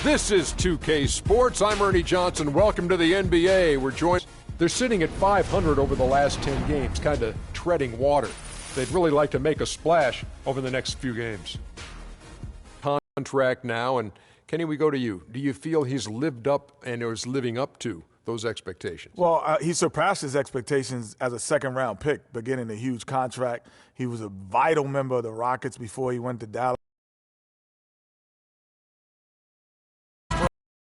This is 2K Sports. I'm Ernie Johnson. Welcome to the NBA. We're joined. They're sitting at 500 over the last 10 games, kind of treading water. They'd really like to make a splash over the next few games. Contract now, and Kenny, we go to you. Do you feel he's lived up and is living up to those expectations? Well, he surpassed his expectations as a second-round pick, beginning a huge contract. He was a vital member of the Rockets before he went to Dallas.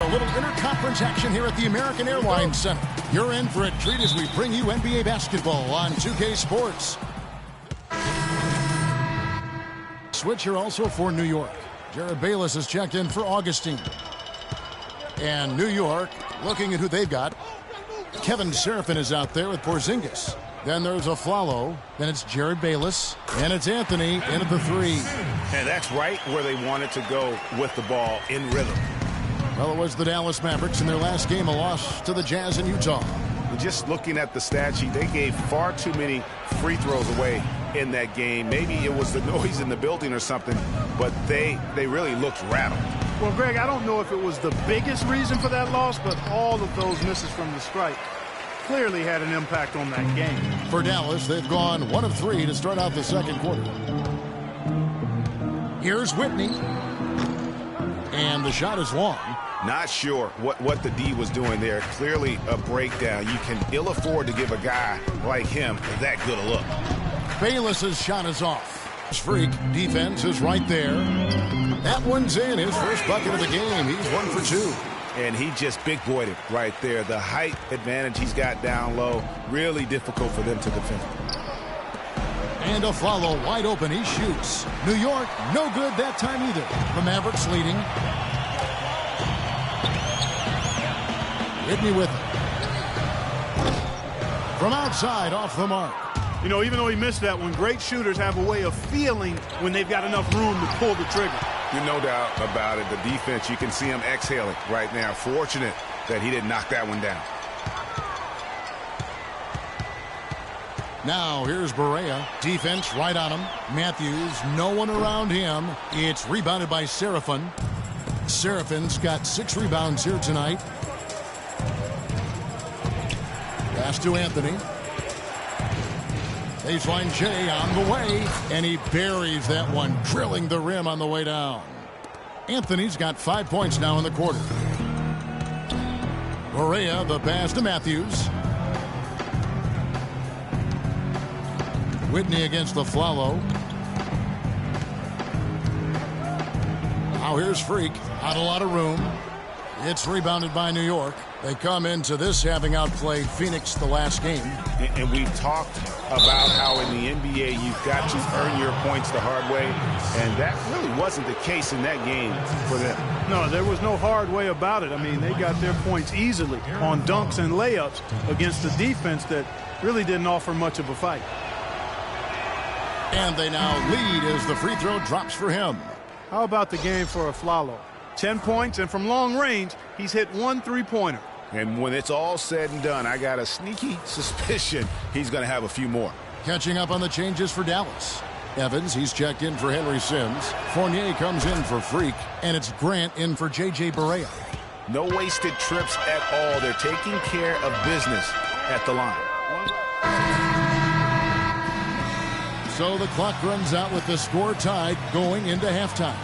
A little interconference action here at the American Airlines Center. You're in for a treat as we bring you NBA basketball on 2K Sports. Switch here also for New York. Jared Bayless has checked in for Augustine. And New York, looking at who they've got. Kevin Seraphin is out there with Porzingis. Then there's Aflalo. Then it's Jared Bayless. And it's Anthony in at the three. And that's right where they wanted to go with the ball, in rhythm. Well, it was the Dallas Mavericks in their last game, a loss to the Jazz in Utah. Just looking at the stat sheet, they gave far too many free throws away in that game. Maybe it was the noise in the building or something, but they really looked rattled. Well, Greg, I don't know if it was the biggest reason for that loss, but all of those misses from the stripe clearly had an impact on that game. For Dallas, they've gone 1 of 3 to start out the second quarter. Here's Whitney. And the shot is long. Not sure what the D was doing there. Clearly a breakdown. You can ill afford to give a guy like him that good a look. Bayless's shot is off. Freak defense is right there. That one's in. His first bucket of the game. He's 1 for 2. And he just big-boyed it right there. The height advantage he's got down low. Really difficult for them to defend. And Aflalo wide open. He shoots. New York, no good that time either. The Mavericks leading. Whitney with it. From outside, off the mark. You know, even though he missed that one, great shooters have a way of feeling when they've got enough room to pull the trigger. You're no doubt about it. The defense, you can see him exhaling right now. Fortunate that he didn't knock that one down. Now here's Barea. Defense right on him. Matthews, no one around him. It's rebounded by Seraphin. Seraphin's got 6 rebounds here tonight. Pass to Anthony. Baseline J on the way. And he buries that one, drilling the rim on the way down. Anthony's got 5 points now in the quarter. Barea, the pass to Matthews. Whitney against Aflalo. Now here's Freak. Not a lot of room. It's rebounded by New York. They come into this having outplayed Phoenix the last game. And we've talked about how in the NBA you've got to earn your points the hard way. And that really wasn't the case in that game for them. No, there was no hard way about it. I mean, they got their points easily on dunks and layups against the defense that really didn't offer much of a fight. And they now lead as the free throw drops for him. How about the game for Aflalo? 10 points, and from long range, he's hit 1 3-pointer. And when it's all said and done, I got a sneaky suspicion he's going to have a few more. Catching up on the changes for Dallas. Evans, he's checked in for Henry Sims. Fournier comes in for Freak, and it's Grant in for J.J. Barea. No wasted trips at all. They're taking care of business at the line. So the clock runs out with the score tied going into halftime.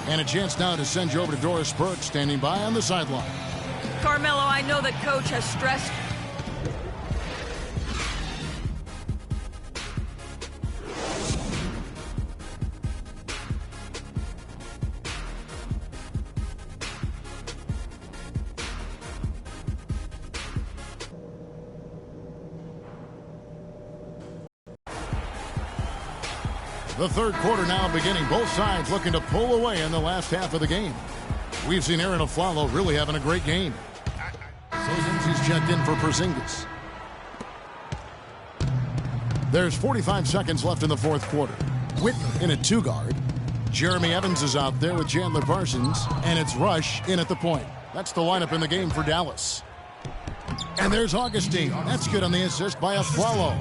And a chance now to send you over to Doris Burke, standing by on the sideline. Carmelo, I know that Coach has stressed. The third quarter now beginning. Both sides looking to pull away in the last half of the game. We've seen Aaron Aflalo really having a great game. Sozins, he's checked in for Porzingis. There's 45 seconds left in the fourth quarter. Whitney in a 2-guard. Jeremy Evans is out there with Chandler Parsons. And it's Rush in at the point. That's the lineup in the game for Dallas. And there's Augustine. That's good on the assist by Aflalo.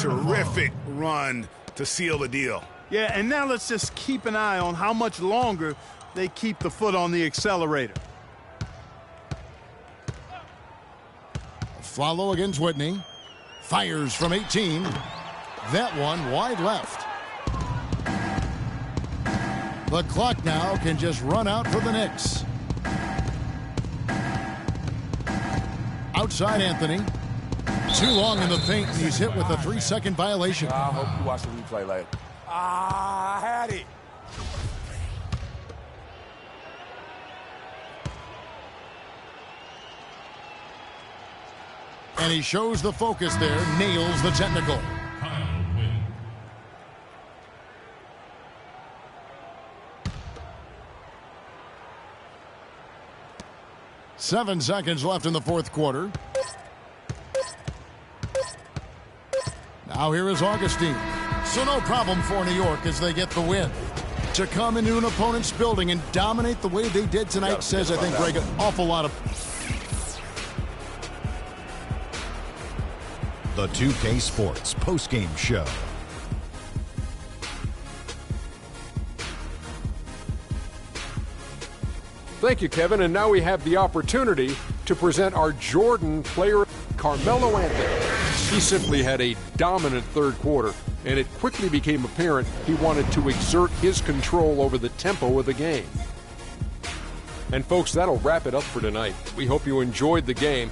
Terrific run to seal the deal. Yeah, and now let's just keep an eye on how much longer they keep the foot on the accelerator. Aflalo against Whitney. Fires from 18. That one wide left. The clock now can just run out for the Knicks. Outside Anthony. Too long in the paint, and he's hit with a 3-second violation. I hope you watch the replay later. I had it. And he shows the focus there, nails the technical. 7 seconds left in the fourth quarter. Now here is Augustine. So no problem for New York as they get the win. To come into an opponent's building and dominate the way they did tonight says, I think, Greg, an awful lot of... The 2K Sports postgame show. Thank you, Kevin. And now we have the opportunity to present our Jordan player, Carmelo Anthony. He simply had a dominant third quarter, and it quickly became apparent he wanted to exert his control over the tempo of the game. And folks, that'll wrap it up for tonight. We hope you enjoyed the game.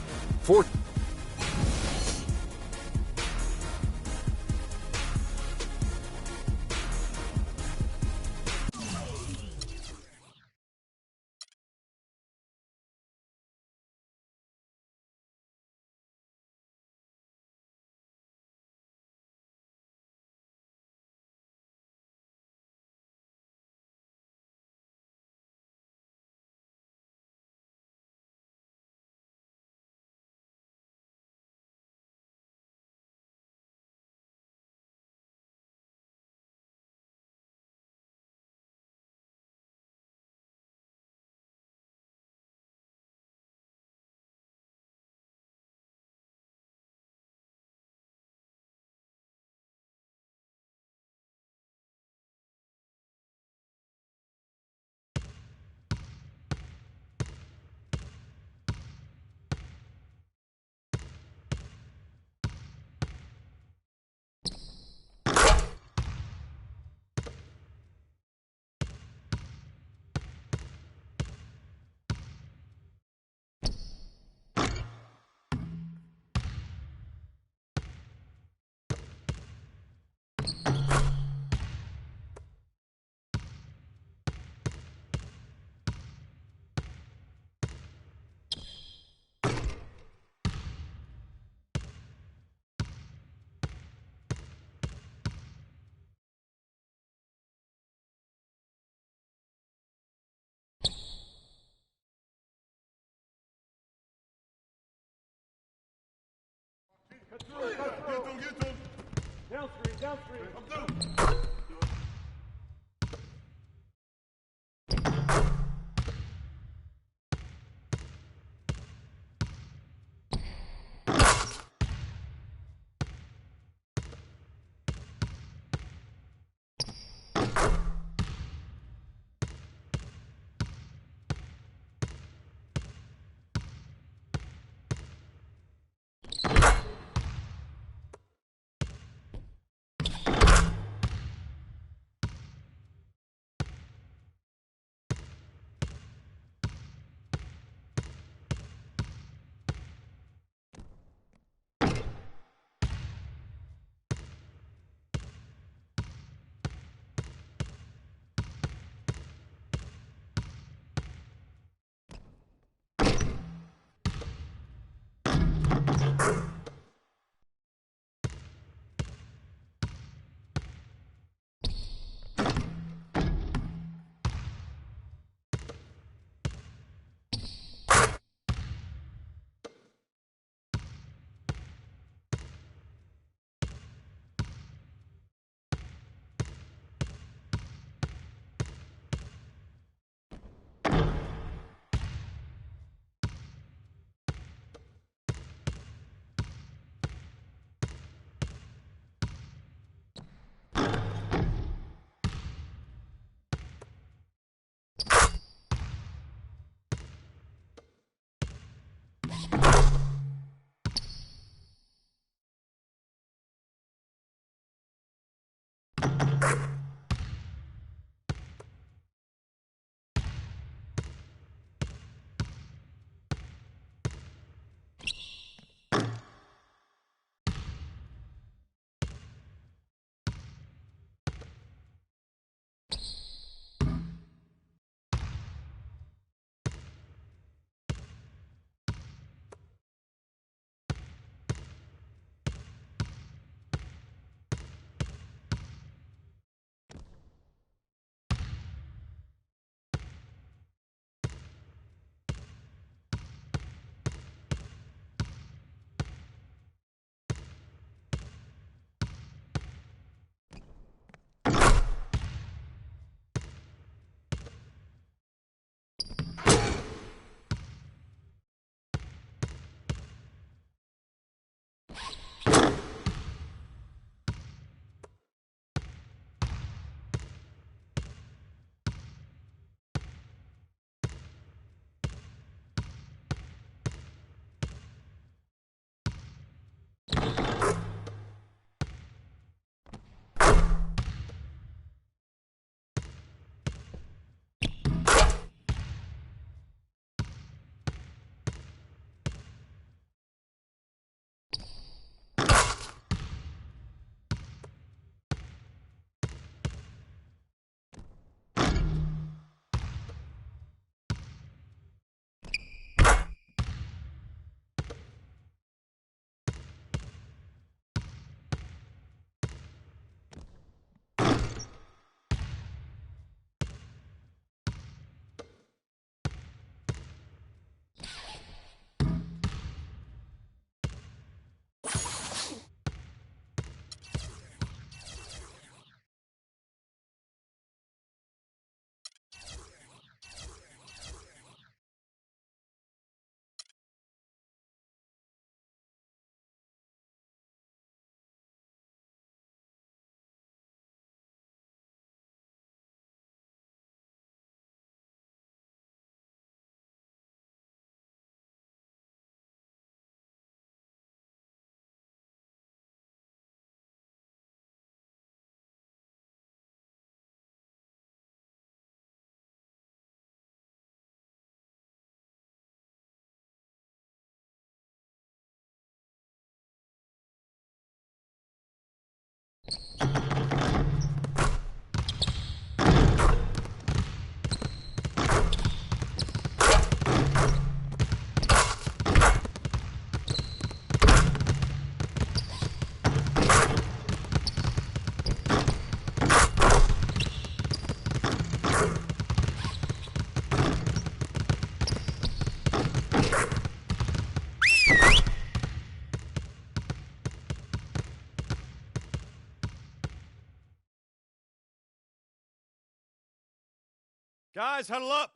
Guys, huddle up.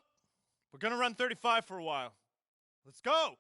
We're going to run 35 for a while. Let's go.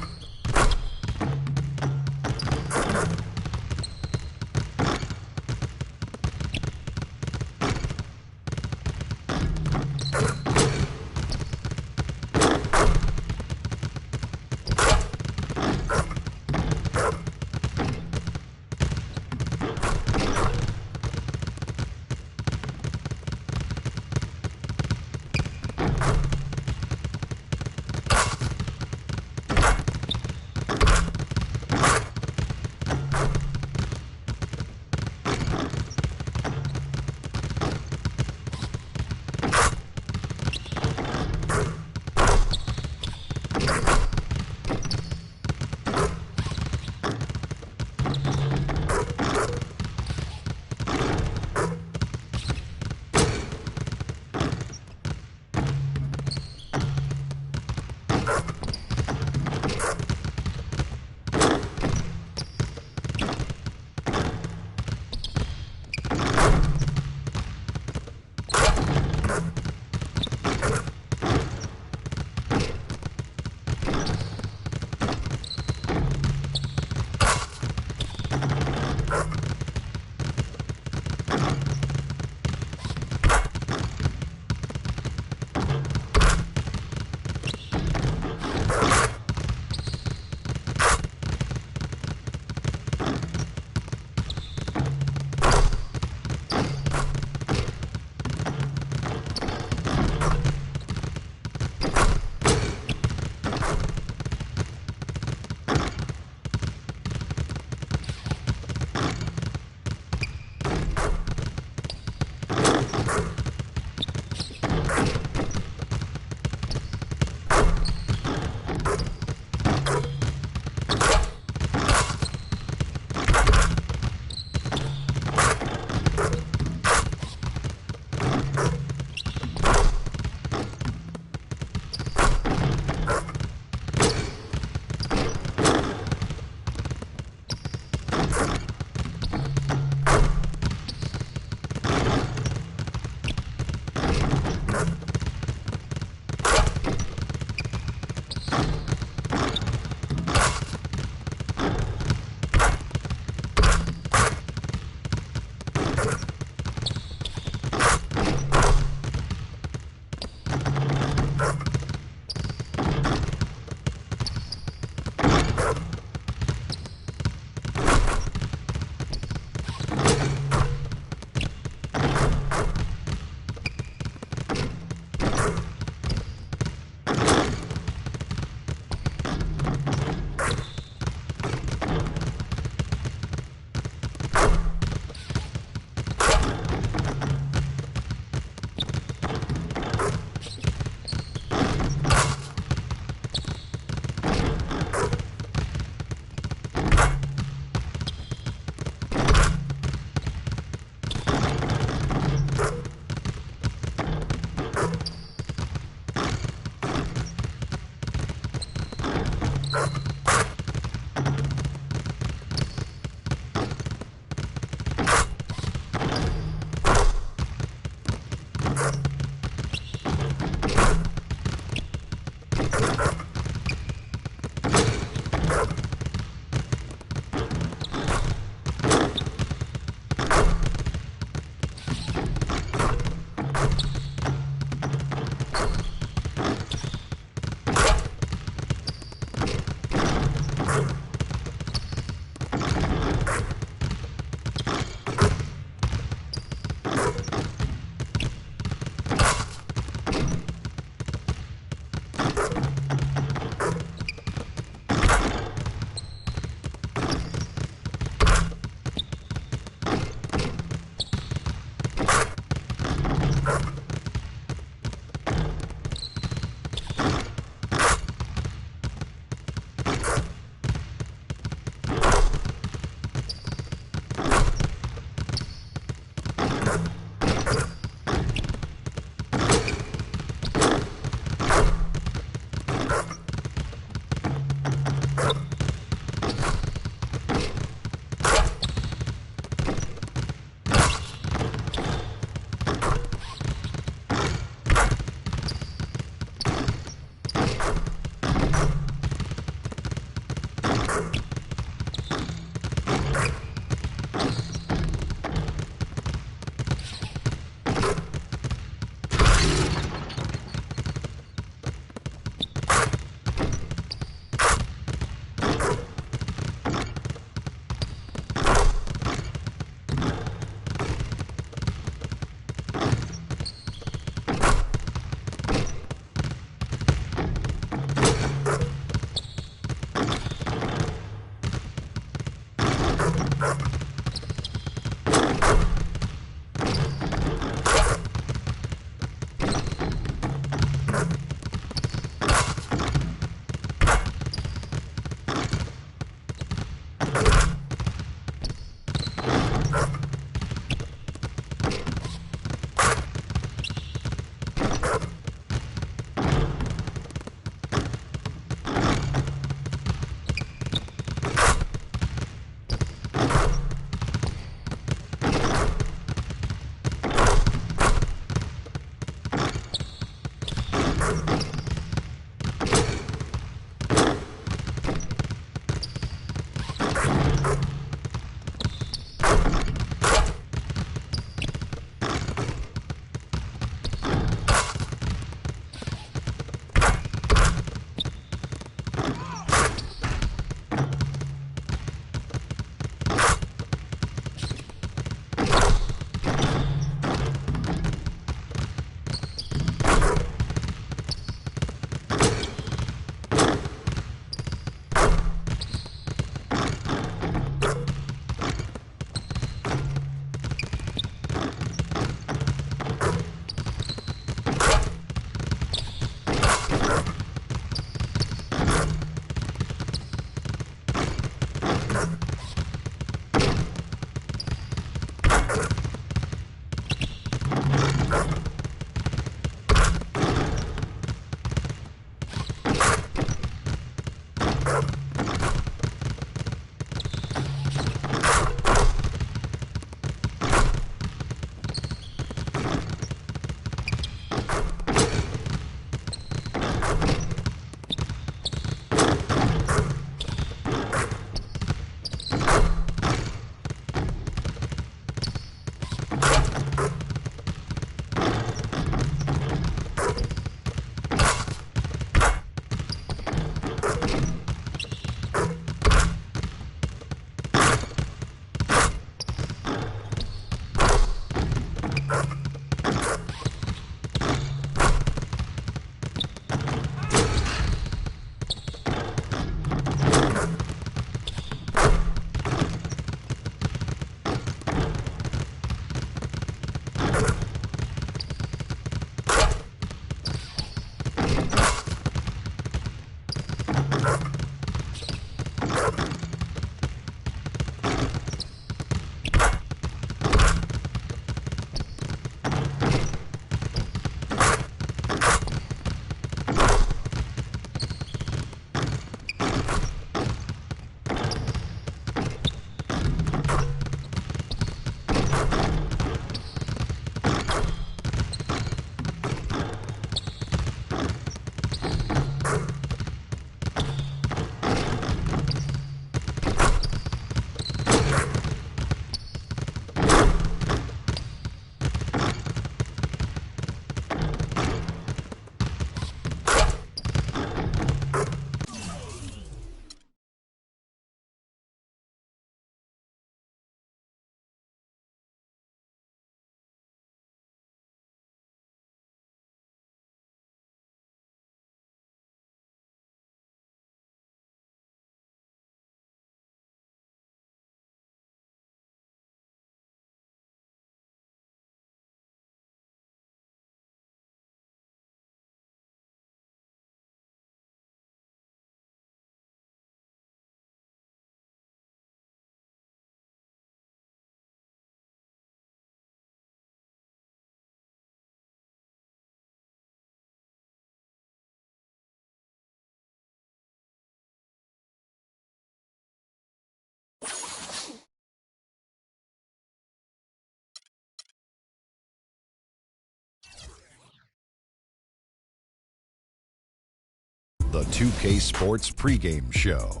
the 2K Sports pregame show.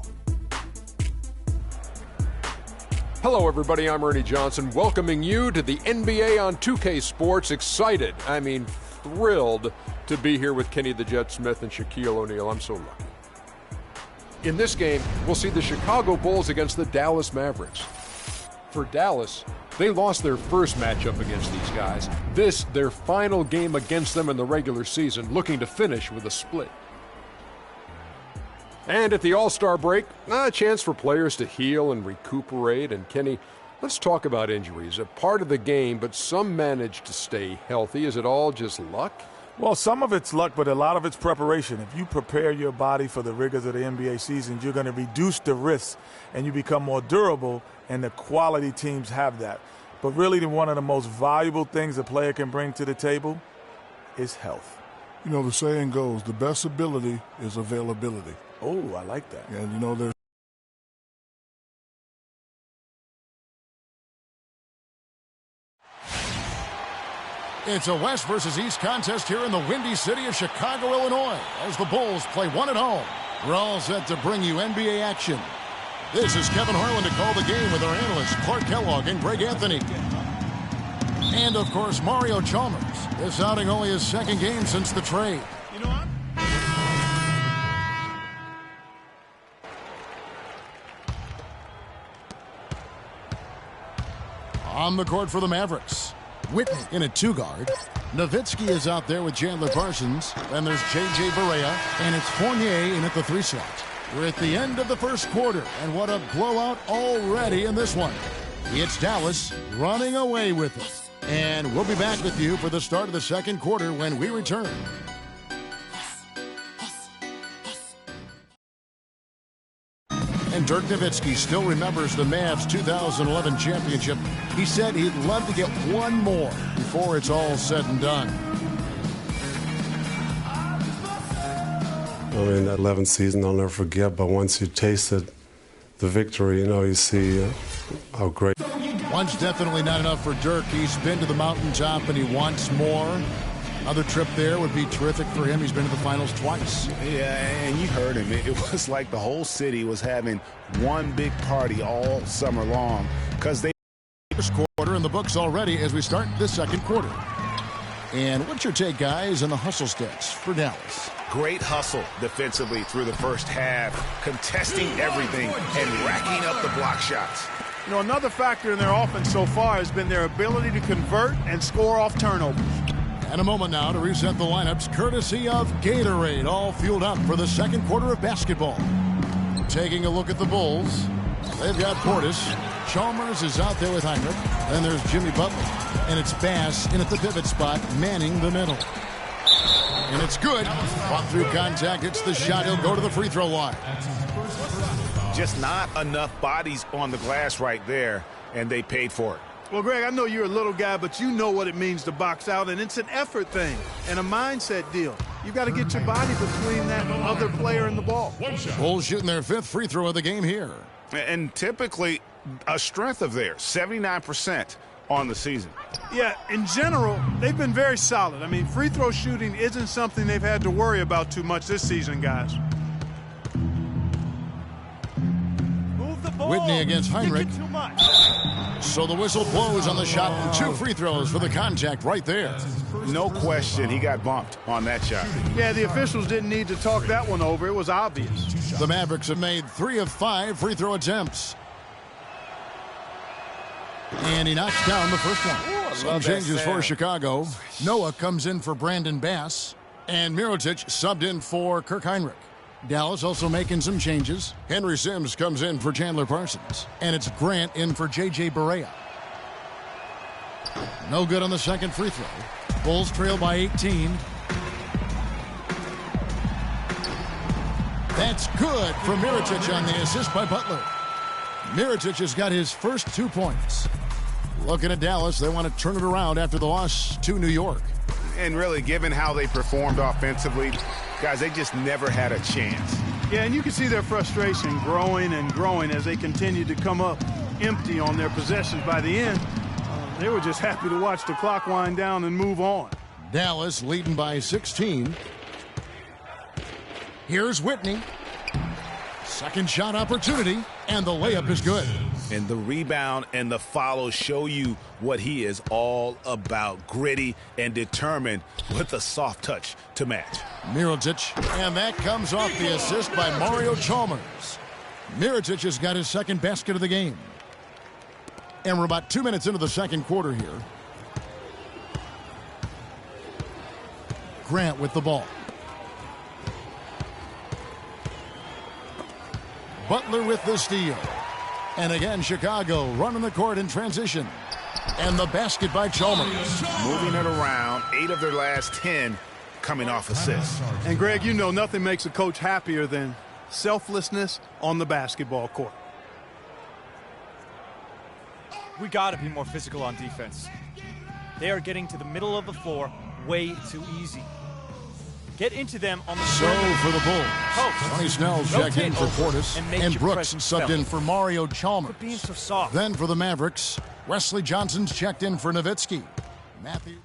Hello, everybody. I'm Ernie Johnson, welcoming you to the NBA on 2K Sports. Excited, thrilled to be here with Kenny the Jet Smith and Shaquille O'Neal. I'm so lucky. In this game, we'll see the Chicago Bulls against the Dallas Mavericks. For Dallas, they lost their first matchup against these guys. This, their final game against them in the regular season, looking to finish with a split. And at the All-Star break, a chance for players to heal and recuperate. And Kenny, let's talk about injuries. A part of the game, but some manage to stay healthy. Is it all just luck? Well, some of it's luck, but a lot of it's preparation. If you prepare your body for the rigors of the NBA season, you're going to reduce the risks and you become more durable, and the quality teams have that. But really, one of the most valuable things a player can bring to the table is health. You know, the saying goes, the best ability is availability. Oh, I like that. And, you know, there's It's a West versus East contest here in the windy city of Chicago, Illinois, as the Bulls play one at home. We're all set to bring you NBA action. This is Kevin Harlan to call the game with our analysts Clark Kellogg and Greg Anthony. And, of course, Mario Chalmers. This outing only his second game since the trade. You know what? On the court for the Mavericks, Whitney in a two-guard. Nowitzki is out there with Chandler Parsons. Then there's J.J. Barea, and it's Fournier in at the three slot. We're at the end of the first quarter, and what a blowout already in this one. It's Dallas running away with it. And we'll be back with you for the start of the second quarter when we return. And Dirk Nowitzki still remembers the Mavs 2011 championship. He said he'd love to get one more before it's all said and done. I mean, that 11th season I'll never forget, but once you tasted the victory, you know, you see how great. One's definitely not enough for Dirk. He's been to the mountaintop and he wants more. Another trip there would be terrific for him. He's been to the finals twice. Yeah, and you heard him. It was like the whole city was having one big party all summer long because they. First quarter in the books already as we start the second quarter. And what's your take, guys, on the hustle stats for Dallas? Great hustle defensively through the first half, contesting everything and racking up the block shots. You know, another factor in their offense so far has been their ability to convert and score off turnovers. And a moment now to reset the lineups, courtesy of Gatorade, all fueled up for the second quarter of basketball. Taking a look at the Bulls, they've got Portis. Chalmers is out there with Heinrich. Then there's Jimmy Butler. And it's Bass in at the pivot spot, manning the middle. And it's good. Fought through contact. It's the shot. He'll go to the free throw line. Just not enough bodies on the glass right there, and they paid for it. Well, Greg, I know you're a little guy, but you know what it means to box out, and it's an effort thing and a mindset deal. You've got to get your body between that other player and the ball. Bulls shooting their fifth free throw of the game here. And typically a strength of theirs, 79% on the season. Yeah, in general, they've been very solid. I mean, free throw shooting isn't something they've had to worry about too much this season, guys. Move the ball. Whitney against Heinrich. Too much. So the whistle blows on the shot, and two free throws for the contact right there. No question, he got bumped on that shot. Yeah, the officials didn't need to talk that one over. It was obvious. The Mavericks have made 3 of 5 free throw attempts. And he knocks down the first one. Some changes for Chicago. Noah comes in for Brandon Bass. And Mirotic subbed in for Kirk Heinrich. Dallas also making some changes. Henry Sims comes in for Chandler Parsons. And it's Grant in for J.J. Barea. No good on the second free throw. Bulls trail by 18. That's good for Mirotic on the assist by Butler. Mirotic has got his first 2 points. Looking at Dallas, they want to turn it around after the loss to New York. And really, given how they performed offensively, guys, they just never had a chance. Yeah, and you can see their frustration growing and growing as they continue to come up empty on their possessions. By the end, they were just happy to watch the clock wind down and move on. Dallas leading by 16. Here's Whitney. Second shot opportunity, and the layup is good. And the rebound and the follow show you what he is all about. Gritty and determined with a soft touch to match. Mirotic, and that comes off the assist by Mario Chalmers. Mirotic has got his second basket of the game. And we're about 2 minutes into the second quarter here. Grant with the ball. Butler with the steal. And again, Chicago running the court in transition. And the basket by Chalmers. Moving it around, 8 of their last 10 coming off assists. And Greg, you know nothing makes a coach happier than selflessness on the basketball court. We got to be more physical on defense. They are getting to the middle of the floor way too easy. Get into them on the So for the Bulls, Tony Snell's checked in for Portis, and Brooks subbed in for Mario Chalmers. Being so soft. Then for the Mavericks, Wesley Johnson's checked in for Nowitzki. Matthew.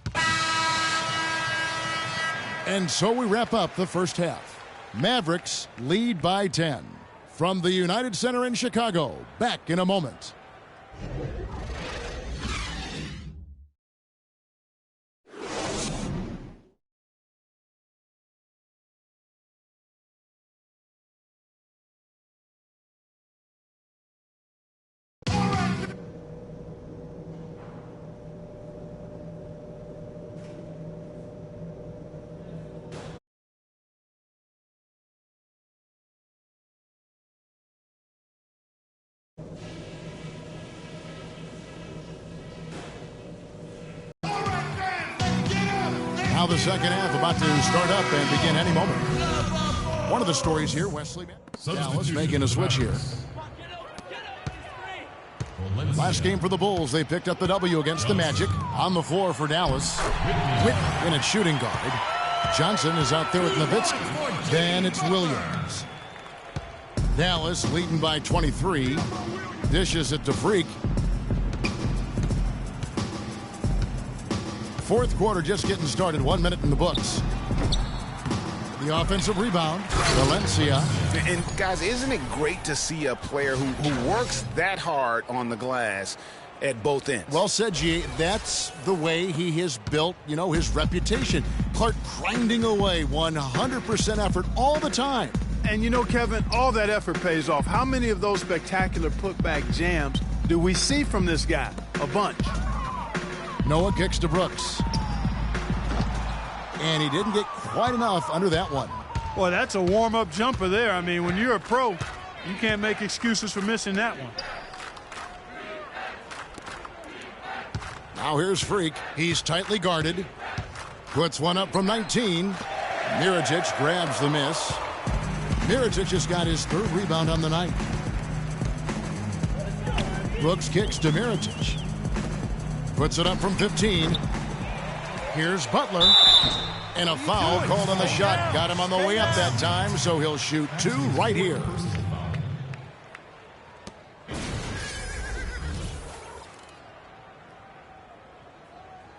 And so we wrap up the first half. Mavericks lead by 10. From the United Center in Chicago, back in a moment. Now the second half about to start up and begin any moment. One of the stories here, Wesley Dallas making a switch here. Last game for the Bulls, they picked up the W against the Magic. On the floor for Dallas. Whitney in at shooting guard. Johnson is out there with Nowitzki. Then it's Williams. Dallas leading by 23. Dishes it to Freak. Fourth quarter just getting started. 1 minute in the books. The offensive rebound, Valencia. And guys, isn't it great to see a player who works that hard on the glass at both ends? Well said, G. That's the way he has built, his reputation. Clark grinding away, 100% effort all the time. And Kevin, all that effort pays off. How many of those spectacular putback jams do we see from this guy? A bunch. Noah kicks to Brooks. And he didn't get quite enough under that one. Boy, that's a warm-up jumper there. I mean, when you're a pro, you can't make excuses for missing that one. Now here's Freak. He's tightly guarded. Puts one up from 19. Mirotic grabs the miss. Mirotic has got his third rebound on the night. Brooks kicks to Mirotic. Puts it up from 15. Here's Butler. And a foul called on the shot. Got him on the way up that time, so he'll shoot 2 right here.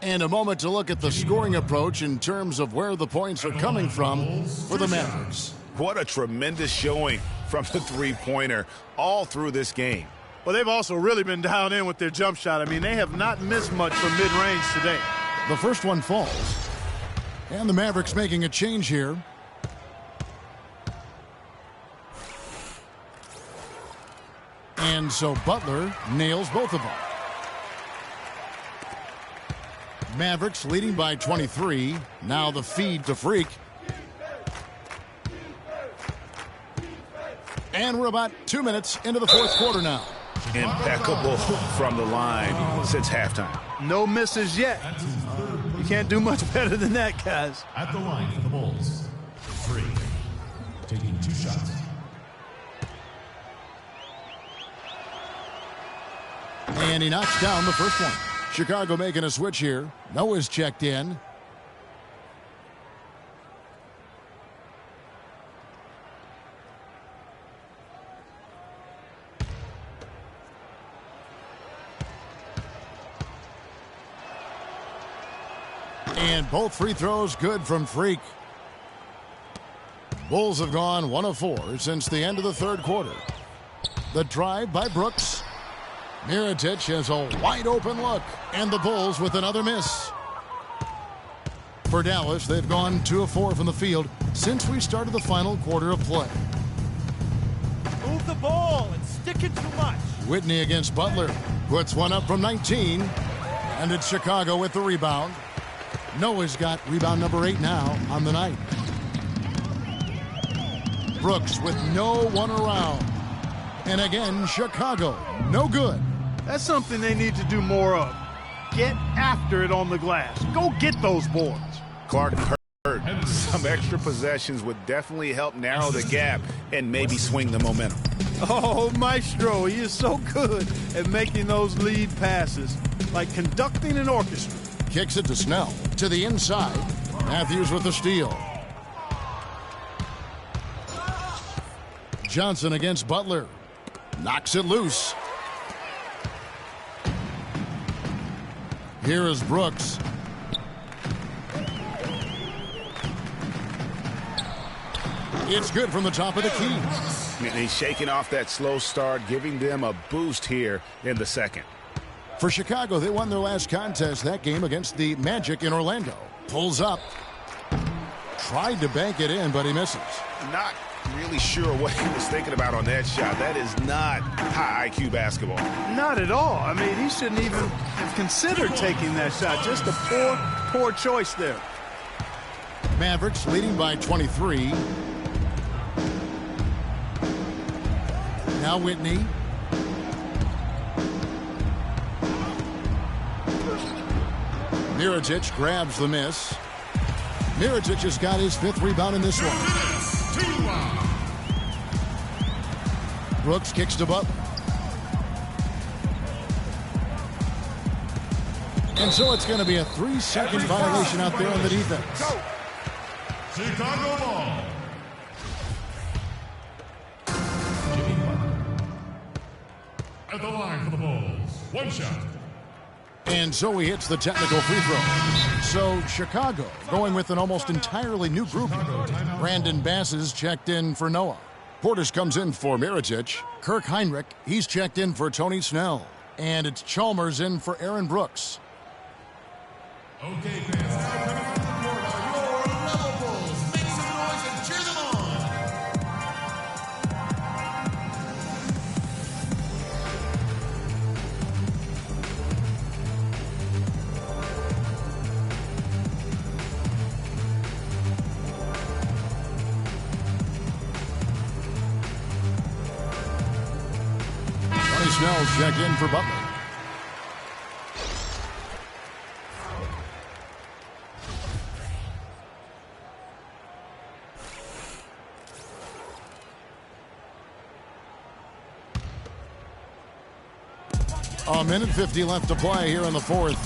And a moment to look at the scoring approach in terms of where the points are coming from for the Mavericks. What a tremendous showing from the three-pointer all through this game. Well, they've also really been dialed in with their jump shot. I mean, they have not missed much from mid-range today. The first one falls. And the Mavericks making a change here. And so Butler nails both of them. Mavericks leading by 23. Now the feed to Freak. And we're about 2 minutes into the fourth quarter now. Impeccable from the line since halftime. No misses yet. You can't do much better than that, guys. At the line for the Bulls, Freak, taking 2 shots. And he knocks down the first one. Chicago making a switch here. Noah's checked in. And both free throws good from Freak. Bulls have gone 1 of 4 since the end of the third quarter. The drive by Brooks. Mirotic has a wide open look, and the Bulls with another miss. For Dallas, they've gone 2 of 4 from the field since we started the final quarter of play. Move the ball and stick it too much. Whitney against Butler. Puts one up from 19. And it's Chicago with the rebound. Noah's got rebound number 8 now on the night. Brooks with no one around. And again, Chicago, no good. That's something they need to do more of. Get after it on the glass. Go get those boards. Clark hurt. Some extra possessions would definitely help narrow the gap and maybe swing the momentum. Oh, Maestro, he is so good at making those lead passes, like conducting an orchestra. Kicks it to Snell, to the inside. Matthews with the steal. Johnson against Butler. Knocks it loose. Here is Brooks. It's good from the top of the key. And he's shaking off that slow start, giving them a boost here in the second. For Chicago, they won their last contest that game against the Magic in Orlando. Pulls up. Tried to bank it in, but he misses. Not really sure what he was thinking about on that shot. That is not high IQ basketball. Not at all. I mean, he shouldn't even have considered taking that shot. Just a poor choice there. Mavericks leading by 23. Now Whitney. Mirotic grabs the miss. Mirotic has got his 5th rebound in this one. Brooks kicks to Butler. And so it's going to be a 3-second violation out there on the defense. Chicago ball. At the line for the Bulls. 1 shot. And so he hits the technical free throw. So Chicago going with an almost entirely new group. Brandon Bass is checked in for Noah. Portis comes in for Mirotic. Kirk Heinrich, he's checked in for Tony Snell. And it's Chalmers in for Aaron Brooks. Okay, fans, now coming on the court are your Level Bulls. Make some noise and cheer them on. Tony Snell checked in for Butler. A minute 50 left to play here in the fourth.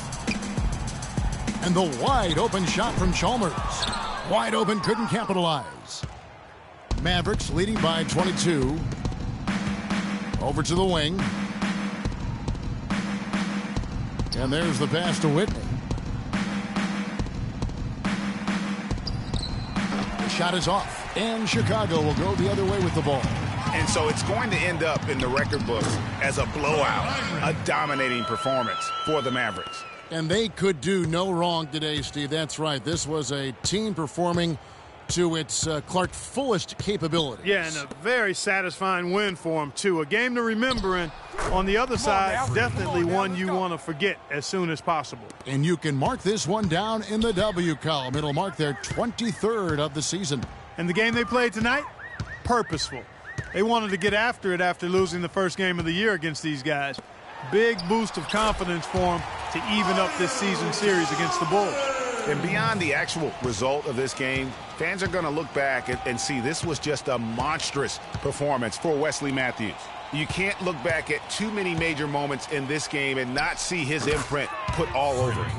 And the wide open shot from Chalmers. Wide open, couldn't capitalize. Mavericks leading by 22. Over to the wing. And there's the pass to Whitney. The shot is off. And Chicago will go the other way with the ball. And so it's going to end up in the record books as a blowout, a dominating performance for the Mavericks. And they could do no wrong today, Steve. That's right. This was a team performing to its Clark fullest capabilities. Yeah, and a very satisfying win for them, too. A game to remember, and on the other side, definitely one you want to forget as soon as possible. And you can mark this one down in the W column. It'll mark their 23rd of the season. And the game they played tonight, purposeful. They wanted to get after it after losing the first game of the year against these guys. Big boost of confidence for them to even up this season series against the Bulls. And beyond the actual result of this game, fans are going to look back and see this was just a monstrous performance for Wesley Matthews. You can't look back at too many major moments in this game and not see his imprint put all over it.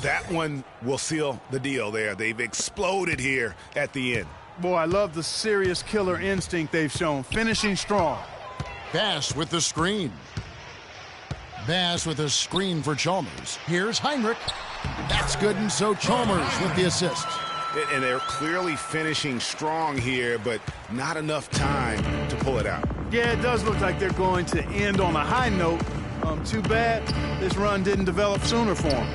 That one will seal the deal there. They've exploded here at the end. Boy, I love the serious killer instinct they've shown, finishing strong. Bass with the screen. Bass with a screen for Chalmers. Here's Heinrich. That's good, and so Chalmers with the assist. And they're clearly finishing strong here, but not enough time to pull it out. Yeah, it does look like they're going to end on a high note. Too bad this run didn't develop sooner for them.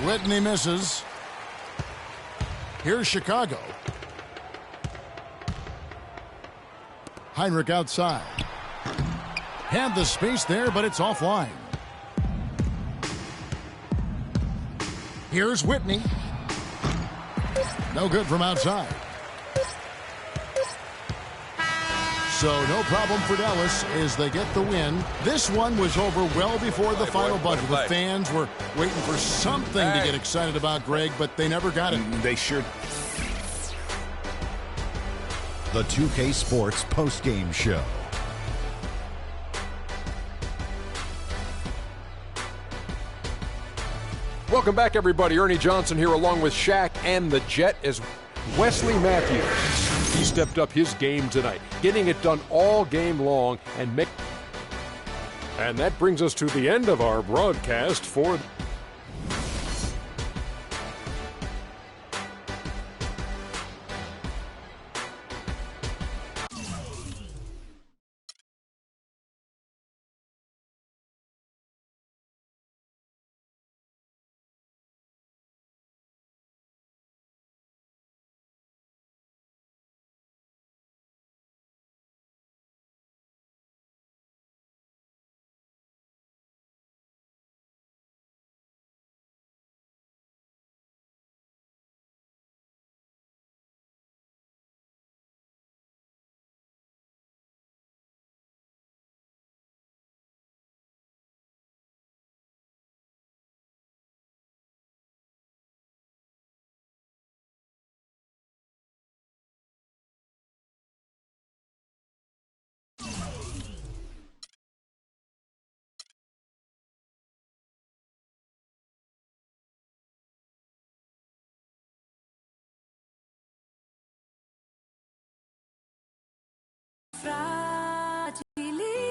Whitney misses. Here's Chicago. Heinrich outside. Had the space there, but it's offline. Here's Whitney. No good from outside. So no problem for Dallas as they get the win. This one was over well before the final buzzer. The fans were waiting for something to get excited about, Greg, but they never got it. They sure. The 2K Sports postgame show. Welcome back, everybody. Ernie Johnson here along with Shaq and the Jet as Wesley Matthews. He stepped up his game tonight, getting it done all game long and that brings us to the end of our broadcast for